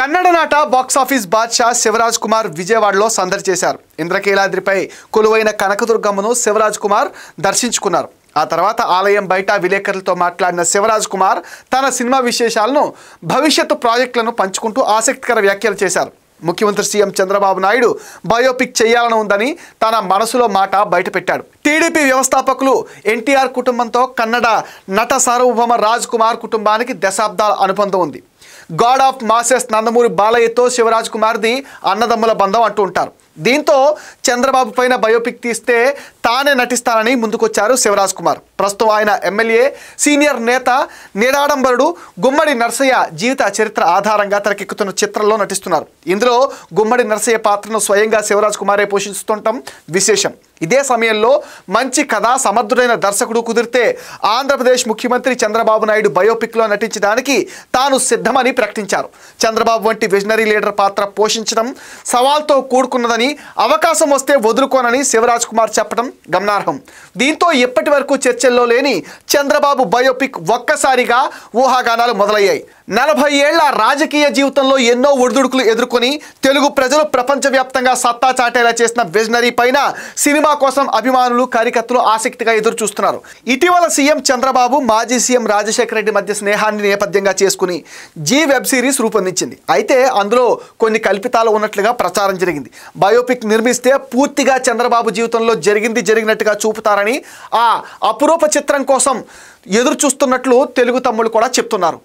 కన్నడ నాట బాక్సాఫీస్ బాద్షా శివరాజ్ కుమార్ విజయవాడలో సందడి చేశారు. ఇంద్రకీలాద్రిపై కొలువైన కనకదుర్గమ్మను శివరాజ్ కుమార్ దర్శించుకున్నారు. ఆ తర్వాత ఆలయం బయట విలేకరులతో మాట్లాడిన శివరాజ్ కుమార్ తన సినిమా విశేషాలను, భవిష్యత్తు ప్రాజెక్టులను పంచుకుంటూ ఆసక్తికర వ్యాఖ్యలు చేశారు. ముఖ్యమంత్రి సీఎం చంద్రబాబు నాయుడు బయోపిక్ చేయాలని ఉందని తన మనసులో మాట బయటపెట్టాడు. టీడీపీ వ్యవస్థాపకులు ఎన్టీఆర్ కుటుంబంతో కన్నడ నట సార్వభౌమ రాజ్ కుమార్ కుటుంబానికి దశాబ్దాల అనుబంధం ఉంది. గాడ్ ఆఫ్ మాసెస్ నందమూరి బాలయ్యతో శివరాజ్ కుమార్ది అన్నదమ్ముల బంధం అంటూ ఉంటారు. దీంతో చంద్రబాబు పైన బయోపిక్ తీస్తే తానే నటిస్తానని ముందుకొచ్చారు శివరాజ్ కుమార్. ప్రస్తుతం ఆయన ఎమ్మెల్యే, సీనియర్ నేత, నిరాడంబరుడు గుమ్మడి నరసయ్య జీవిత చరిత్ర ఆధారంగా తెరకెక్కుతున్న చిత్రంలో నటిస్తున్నారు. ఇందులో గుమ్మడి నరసయ్య పాత్రను స్వయంగా శివరాజ్ కుమారే పోషిస్తుండటం విశేషం. ఇదే సమయంలో మంచి కథ, సమర్థుడైన దర్శకుడు కుదిరితే ఆంధ్రప్రదేశ్ ముఖ్యమంత్రి చంద్రబాబు నాయుడు బయోపిక్లో నటించడానికి తాను సిద్ధమని ప్రకటించారు. చంద్రబాబు వంటి విజనరీ లీడర్ పాత్ర పోషించడం సవాల్తో కూడుకున్నదని, అవకాశం వస్తే వదులుకోనని శివరాజ్ కుమార్ చెప్పడం గమనార్హం. దీంతో ఇప్పటి వరకు చర్చల్లో లేని చంద్రబాబు బయోపిక్ ఒక్కసారిగా ఊహాగానాలు మొదలయ్యాయి. 40 ఏళ్ల రాజకీయ జీవితంలో ఎన్నో ఒడిదుడుకులు ఎదుర్కొని తెలుగు ప్రజలు ప్రపంచవ్యాప్తంగా సత్తా చాటేలా చేసిన విజనరీ పైన సినిమా కోసం అభిమానులు, కార్యకర్తలు ఆసక్తిగా ఎదురు చూస్తున్నారు. ఇటీవల సీఎం చంద్రబాబు, మాజీ సీఎం రాజశేఖర రెడ్డి మధ్య స్నేహాన్ని నేపథ్యంగా చేసుకుని జీ వెబ్ సిరీస్ రూపొందించింది. అయితే అందులో కొన్ని కల్పితాలు ఉన్నట్లుగా ప్రచారం జరిగింది. బయోపిక్ నిర్మిస్తే పూర్తిగా చంద్రబాబు జీవితంలో జరిగినట్టుగా చూపుతారని, ఆ అపురూప చిత్రం కోసం ఎదురు చూస్తున్నట్లు తెలుగు తమ్ముళ్ళు కూడా చెప్తున్నారు.